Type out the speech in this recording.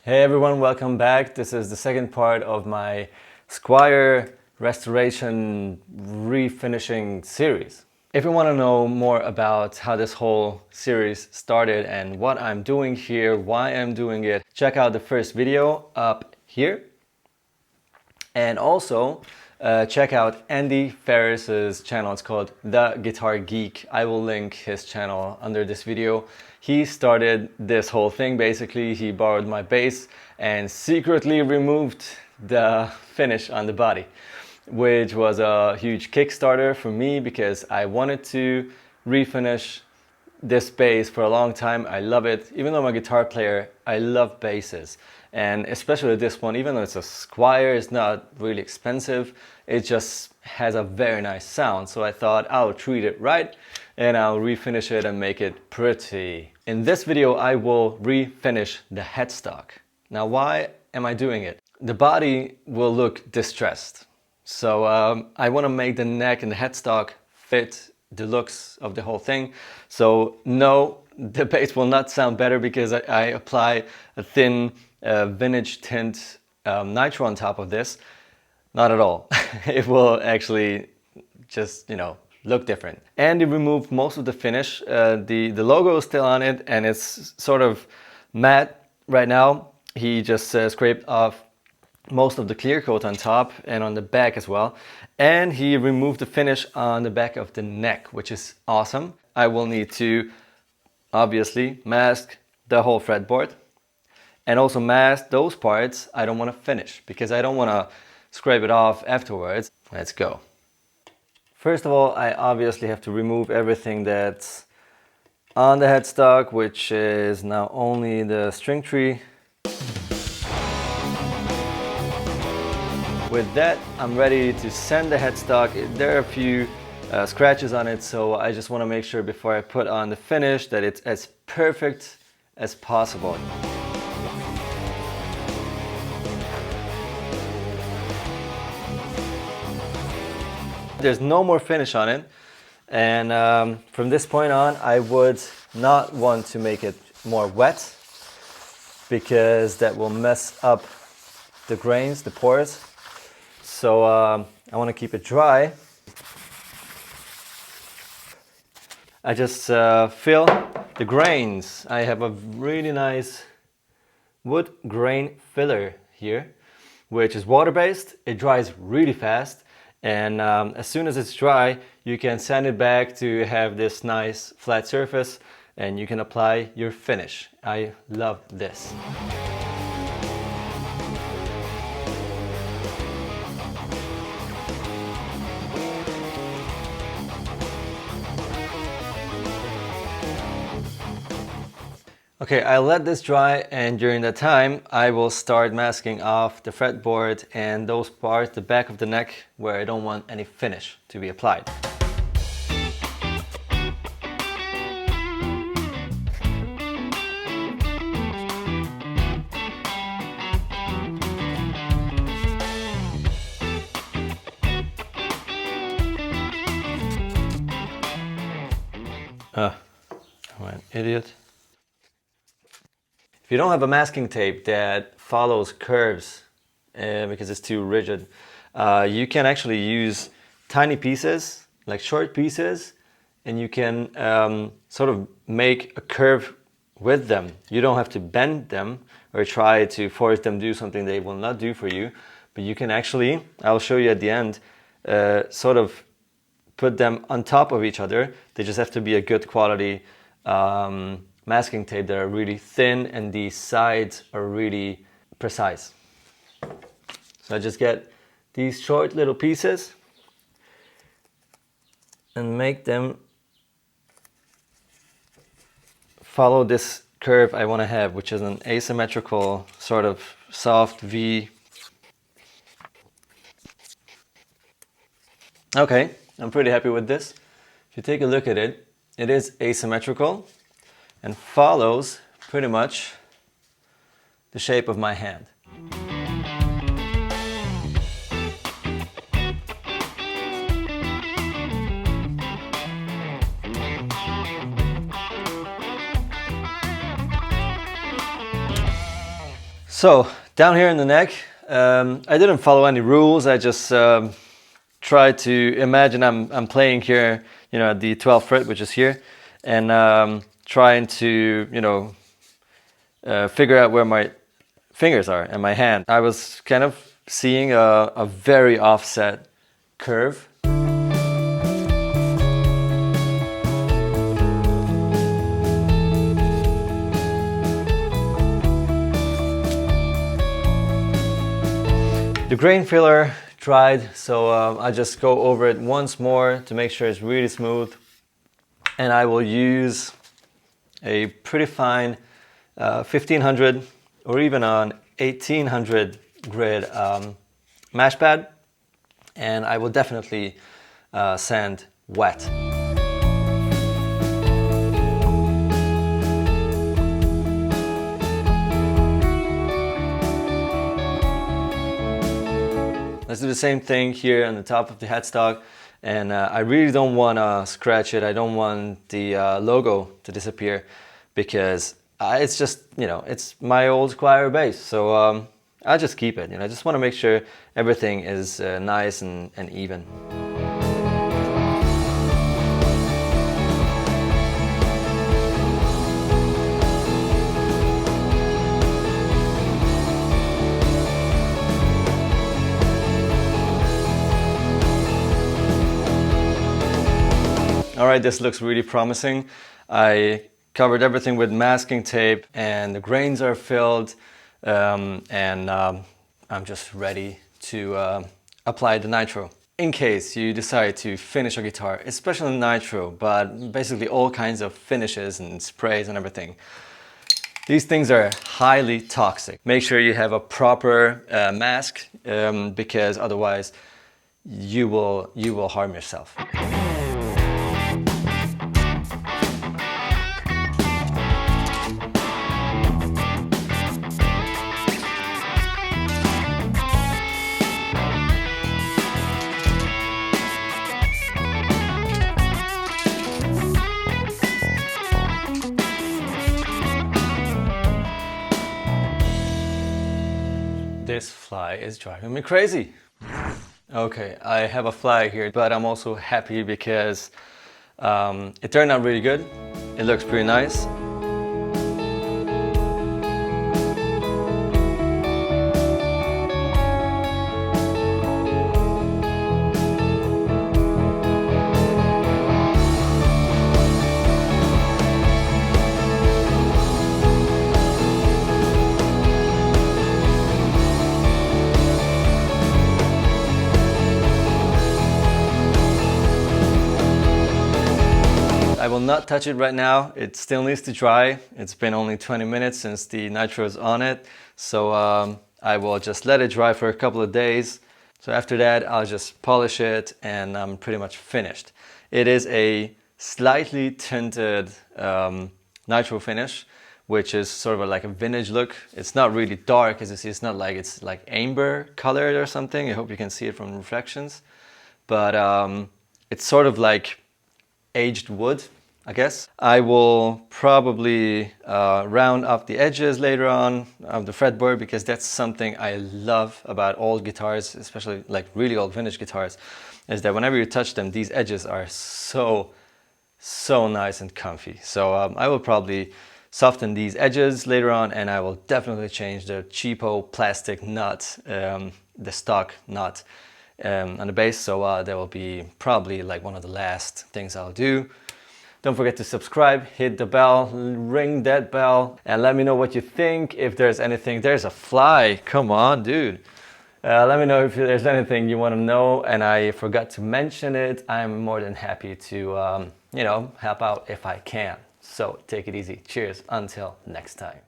Hey everyone, welcome back. This is the second part of my SQUIER restoration refinishing series. If you want to know more about how this whole series started and what I'm doing here, why I'm doing it, check out the first video up here. And also check out Andy Ferris's channel. It's called TheGuitarGeek. I will link his channel under this video. He started this whole thing. Basically, he borrowed my bass and secretly removed the finish on the body, which was a huge Kickstarter for me because I wanted to refinish this bass for a long time. I love it. Even though I'm a guitar player, I love basses. And especially this one, even though it's a SQUIER, it's not really expensive. It just has a very nice sound. So I thought I'll treat it right and I'll refinish it and make it pretty. In this video, I will refinish the headstock. Now, why am I doing it? The body will look distressed. So I want to make the neck and the headstock fit the looks of the whole thing. So no, the bass will not sound better because I apply a thin vintage tint Nitro on top of this. Not at all. It will actually just, look different. And he removed most of the finish. The logo is still on it and it's sort of matte right now. He just scraped off most of the clear coat on top and on the back as well. And he removed the finish on the back of the neck, which is awesome. I will need to obviously mask the whole fretboard and also mask those parts I don't want to finish because I don't want to scrape it off afterwards. Let's go. First of all, I obviously have to remove everything that's on the headstock, which is now only the string tree. With that, I'm ready to sand the headstock. There are a few scratches on it, so I just want to make sure before I put on the finish that it's as perfect as possible. There's no more finish on it, and from this point on I would not want to make it more wet because that will mess up the grains, the pores. So I want to keep it dry. I just fill the grains. I have a really nice wood grain filler here, which is water-based. It dries really fast. And as soon as it's dry, you can sand it back to have this nice flat surface and you can apply your finish. I love this. Okay, I let this dry and during that time I will start masking off the fretboard and those parts, the back of the neck, where I don't want any finish to be applied. I'm an idiot. If you don't have a masking tape that follows curves because it's too rigid, you can actually use tiny pieces, like short pieces, and you can sort of make a curve with them. You don't have to bend them or try to force them to do something they will not do for you, but you can actually, I'll show you at the end, sort of put them on top of each other. They just have to be a good quality masking tape that are really thin and the sides are really precise. So I just get these short little pieces and make them follow this curve I want to have, which is an asymmetrical sort of soft V. Okay, I'm pretty happy with this. If you take a look at it, it is asymmetrical and follows pretty much the shape of my hand. So down here in the neck, I didn't follow any rules. I just tried to imagine I'm playing here, you know, at the 12th fret, which is here, and trying to, you know, figure out where my fingers are and my hand. I was kind of seeing a very offset curve. The grain filler dried, so I just go over it once more to make sure it's really smooth. And I will use a pretty fine 1500 or even an 1800 grit mash pad, and I will definitely sand wet. Let's do the same thing here on the top of the headstock, and I really don't want to scratch it. I don't want the logo to disappear, because it's just, you know, it's my old Squier bass, so I'll just keep it. You know, I just want to make sure everything is nice and even. All right, this looks really promising. I covered everything with masking tape and the grains are filled, and I'm just ready to apply the Nitro. In case you decide to finish a guitar, especially Nitro, but basically all kinds of finishes and sprays and everything, these things are highly toxic. Make sure you have a proper mask, because otherwise you will harm yourself. This fly is driving me crazy. Okay, I have a fly here, but I'm also happy because it turned out really good. It looks pretty nice. I will not touch it right now. It still needs to dry. It's been only 20 minutes since the Nitro is on it. So I will just let it dry for a couple of days. So after that, I'll just polish it and I'm pretty much finished. It is a slightly tinted Nitro finish, which is sort of like a vintage look. It's not really dark, as you see. It's not like it's like amber colored or something. I hope you can see it from reflections. But it's sort of like aged wood, I guess. I will probably round up the edges later on of the fretboard, because that's something I love about old guitars, especially like really old vintage guitars, is that whenever you touch them, these edges are so nice and comfy. So I will probably soften these edges later on, and I will definitely change the cheapo plastic nut, the stock nut, on the bass, so that will be probably like one of the last things I'll do. Don't forget to subscribe, hit the bell, ring that bell, and let me know what you think. If there's anything, there's a fly, come on dude. Let me know if there's anything you want to know and I forgot to mention it. I'm more than happy to you know, help out if I can. So take it easy. Cheers, until next time.